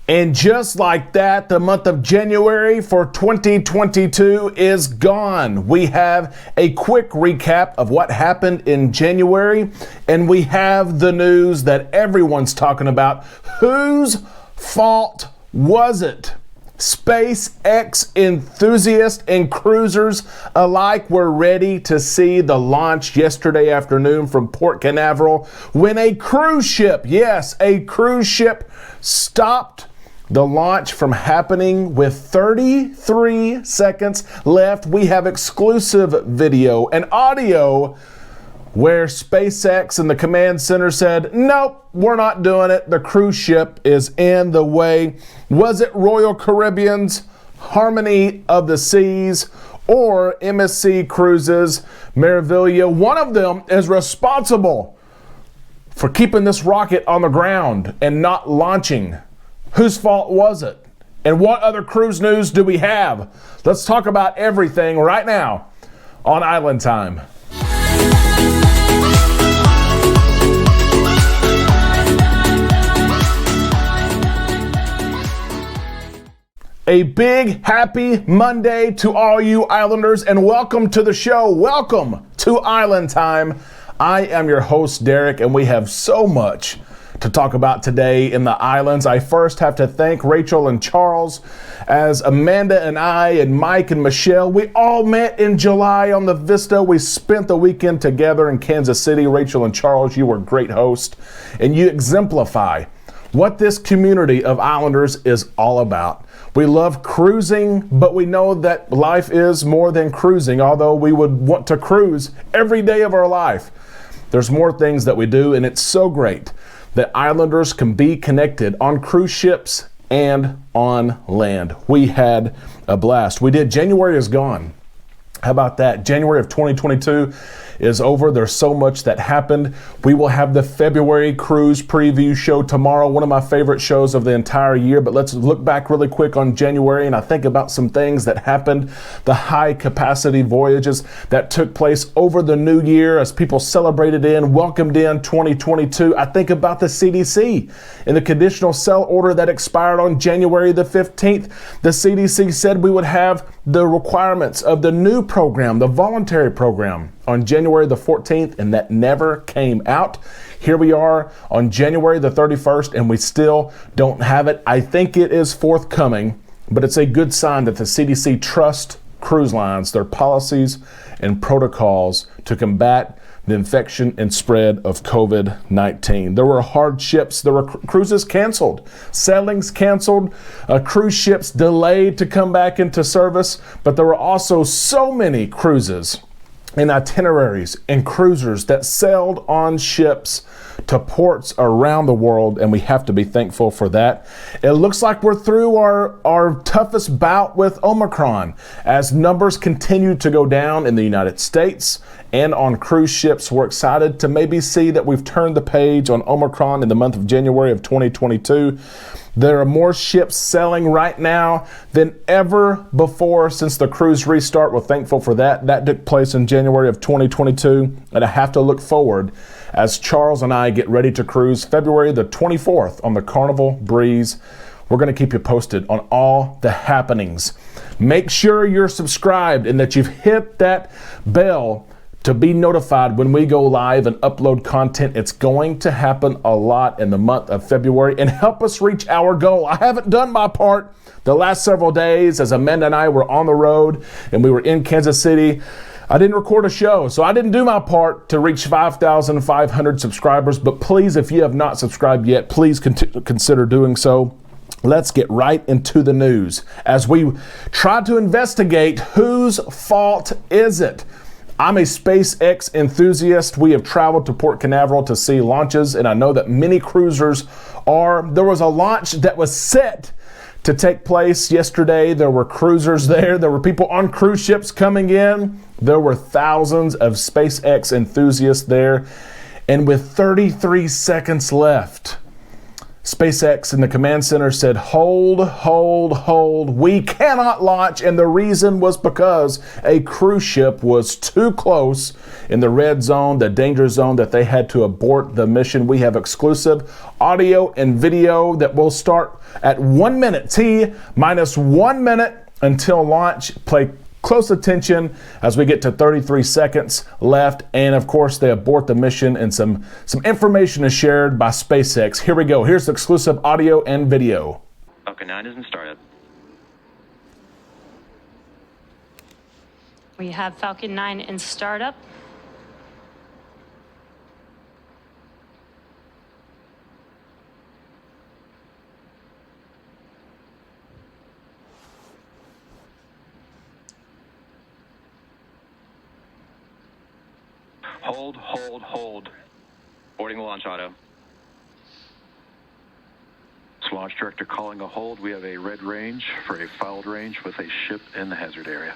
And just like that, the month of January for 2022 is gone. We have a quick recap of what happened in January, and we have the news that everyone's talking about. Whose fault was it? SpaceX enthusiasts and cruisers alike were ready to see the launch yesterday afternoon from Port Canaveral when a cruise ship, yes, a cruise ship, stopped the launch from happening with 33 seconds left. We have exclusive video and audio where SpaceX and the command center said, nope, we're not doing it. The cruise ship is in the way. Was it Royal Caribbean's Harmony of the Seas or MSC Cruises Meraviglia? One of them is responsible for keeping this rocket on the ground and not launching. Whose fault was it? And what other cruise news do we have? Let's talk about everything right now on Island Time. A big happy Monday to all you Islanders, and welcome to the show. Welcome to Island Time. I am your host, Derek, and we have so much to talk about today in the islands. I first have to thank Rachel and Charles, as Amanda and I and Mike and Michelle, we all met in July on the Vista. We spent the weekend together in Kansas City. Rachel and Charles, you were great hosts, and you exemplify what this community of Islanders is all about. We love cruising, but we know that life is more than cruising, although we would want to cruise every day of our life. There's more things that we do, and it's so great that Islanders can be connected on cruise ships and on land. We had a blast. We did. January is gone. How about that? January of 2022 is over. There's so much that happened. We will have the February cruise preview show tomorrow, one of my favorite shows of the entire year. But let's look back really quick on January, and I think about some things that happened. The high capacity voyages that took place over the new year as people celebrated welcomed in 2022. I think about the CDC and the conditional sell order that expired on January the 15th. The CDC said we would have the requirements of the new program, the voluntary program, on January the 14th, and that never came out. Here we are on January the 31st, and we still don't have it. I think it is forthcoming, but it's a good sign that the CDC trusts cruise lines, their policies and protocols to combat the infection and spread of COVID-19. There were hardships. There were cruises canceled, sailings canceled, cruise ships delayed to come back into service, but there were also so many cruises and itineraries and cruisers that sailed on ships to ports around the world, and we have to be thankful for that. It looks like we're through our toughest bout with Omicron as numbers continue to go down in the United States and on cruise ships. We're excited to maybe see that we've turned the page on Omicron in the month of January of 2022. There are more ships sailing right now than ever before since the cruise restart. We're thankful for that. That took place in January of 2022. And I have to look forward as Charles and I get ready to cruise February the 24th on the Carnival Breeze. We're going to keep you posted on all the happenings. Make sure you're subscribed and that you've hit that bell to be notified when we go live and upload content. It's going to happen a lot in the month of February, and help us reach our goal. I haven't done my part the last several days as Amanda and I were on the road and we were in Kansas City. I didn't record a show, so I didn't do my part to reach 5,500 subscribers. But please, if you have not subscribed yet, please consider doing so. Let's get right into the news as we try to investigate whose fault is it. I'm a SpaceX enthusiast. We have traveled to Port Canaveral to see launches, and I know that many cruisers are. There was a launch that was set to take place yesterday. There were cruisers there. There were people on cruise ships coming in. There were thousands of SpaceX enthusiasts there. And with 33 seconds left, SpaceX in the command center said, hold, hold, hold. We cannot launch. And the reason was because a cruise ship was too close in the red zone, the danger zone, that they had to abort the mission. We have exclusive audio and video that will start at 1 minute, T-minus 1 minute until launch. Play close attention as we get to 33 seconds left, and of course they abort the mission, and some information is shared by SpaceX. Here we go. Here's the exclusive audio and video. Falcon 9 is in startup. We have Falcon 9 in startup. Hold, hold, hold. Boarding the launch auto. Launch director calling a hold. We have a red range for a fouled range with a ship in the hazard area.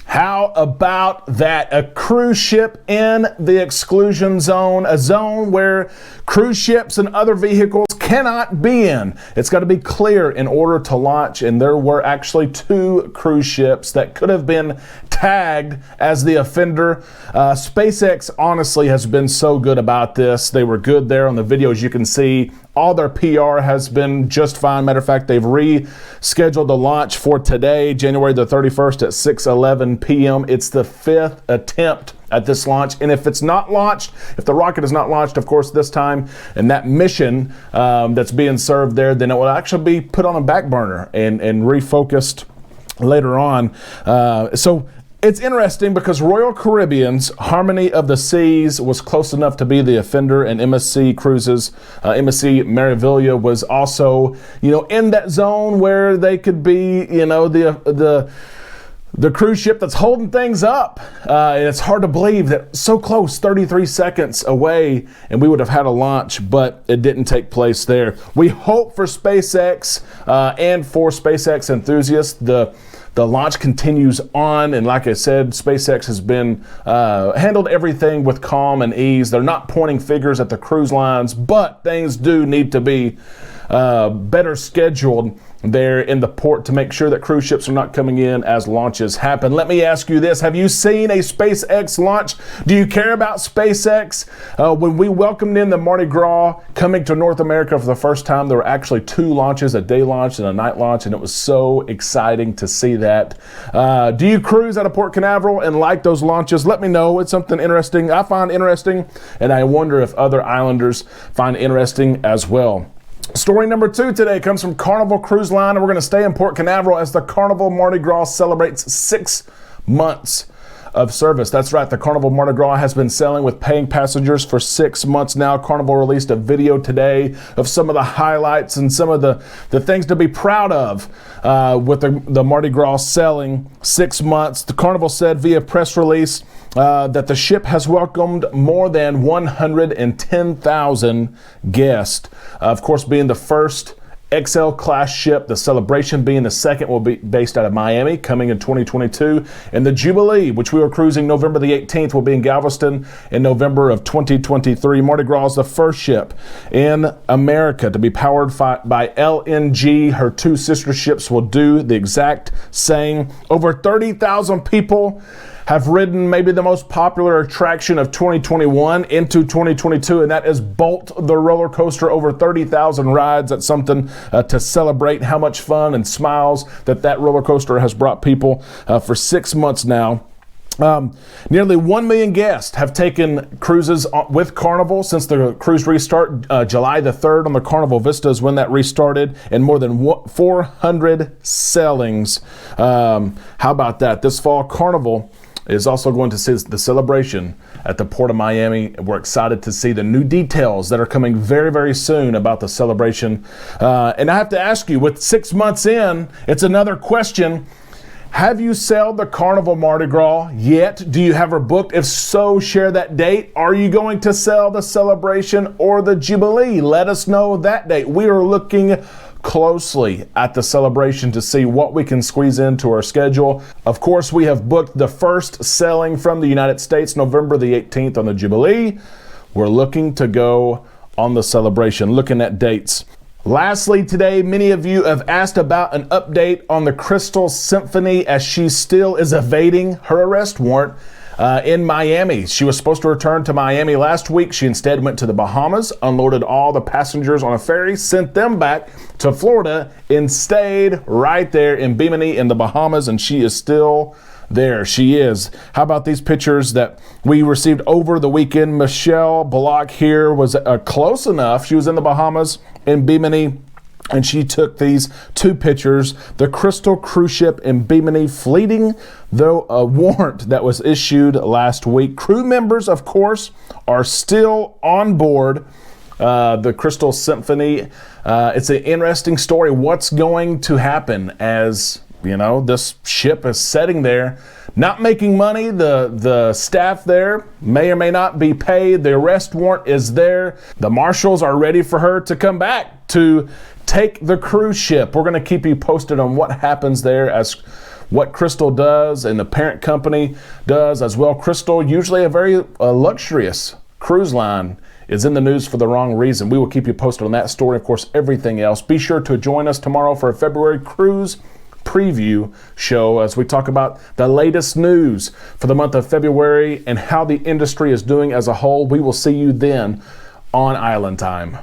How about that? A cruise ship in the exclusion zone, a zone where cruise ships and other vehicles cannot be in. It's got to be clear in order to launch, and there were actually 2 cruise ships that could have been tagged as the offender. SpaceX honestly has been so good about this. They were good there on the videos. You can see all their PR has been just fine. Matter of fact, they've rescheduled the launch for today, January the 31st at 6:11 p.m. It's the 5th attempt at this launch. And if it's not launched, if the rocket is not launched, of course, this time, and that mission that's being served there, then it will actually be put on a back burner and refocused later on. So it's interesting because Royal Caribbean's Harmony of the Seas was close enough to be the offender, and MSC Cruises, MSC Meraviglia was also, in that zone where they could be, the cruise ship that's holding things up. And it's hard to believe that so close, 33 seconds away, and we would have had a launch, but it didn't take place there. We hope for SpaceX and for SpaceX enthusiasts, the launch continues on, and like I said, SpaceX has been handled everything with calm and ease. They're not pointing fingers at the cruise lines, but things do need to be better scheduled there in the port to make sure that cruise ships are not coming in as launches happen. Let me ask you this. Have you seen a SpaceX launch? Do you care about SpaceX? When we welcomed in the Mardi Gras coming to North America for the first time, there were actually 2 launches, a day launch and a night launch, and it was so exciting to see that. Do you cruise out of Port Canaveral and like those launches? Let me know. It's something interesting I find interesting, and I wonder if other islanders find interesting as well. Story number 2 today comes from Carnival Cruise Line, and we're going to stay in Port Canaveral as the Carnival Mardi Gras celebrates 6 months of service. That's right, the Carnival Mardi Gras has been sailing with paying passengers for 6 months now. Carnival released a video today of some of the highlights and some of the things to be proud of with the Mardi Gras sailing 6 months. The Carnival said via press release that the ship has welcomed more than 110,000 guests. Of course, being the first XL class ship, the Celebration being the second, will be based out of Miami, coming in 2022. And the Jubilee, which we were cruising November the 18th, will be in Galveston in November of 2023. Mardi Gras is the first ship in America to be powered by LNG. Her 2 sister ships will do the exact same. Over 30,000 people have ridden maybe the most popular attraction of 2021 into 2022, and that is Bolt the roller coaster. Over 30,000 rides. That's something to celebrate how much fun and smiles that roller coaster has brought people for 6 months now. Nearly 1 million guests have taken cruises with Carnival since the cruise restart. July the 3rd on the Carnival Vista is when that restarted, and more than 400 sailings. How about that? This fall, Carnival is also going to see the celebration at the Port of Miami. We're excited to see the new details that are coming very, very soon about the celebration. And I have to ask you, with 6 months in, it's another question. Have you sailed the Carnival Mardi Gras yet? Do you have her booked? If so, share that date. Are you going to sail the Celebration or the Jubilee? Let us know that date. We are looking closely at the Celebration to see what we can squeeze into our schedule. Of course, we have booked the first sailing from the United States, November the 18th on the Jubilee. We're looking to go on the celebration, looking at dates. Lastly, today, many of you have asked about an update on the Crystal Symphony as she still is evading her arrest warrant in Miami. She was supposed to return to Miami last week. She instead went to the Bahamas, unloaded all the passengers on a ferry, sent them back to Florida, and stayed right there in Bimini in the Bahamas, and she is still there. She is. How about these pictures that we received over the weekend? Michelle Block here was close enough. She was in the Bahamas in Bimini, and she took these two pictures. The Crystal cruise ship in Bimini fleeting though a warrant that was issued last week. Crew members, of course, are still on board the Crystal Symphony. It's an interesting story. What's going to happen as this ship is sitting there, not making money. The staff there may or may not be paid. The arrest warrant is there. The marshals are ready for her to come back to take the cruise ship. We're going to keep you posted on what happens there, as what Crystal does and the parent company does as well. Crystal, usually a very luxurious cruise line, is in the news for the wrong reason. We will keep you posted on that story, of course, everything else. Be sure to join us tomorrow for a February cruise preview show as we talk about the latest news for the month of February and how the industry is doing as a whole. We will see you then on Island Time.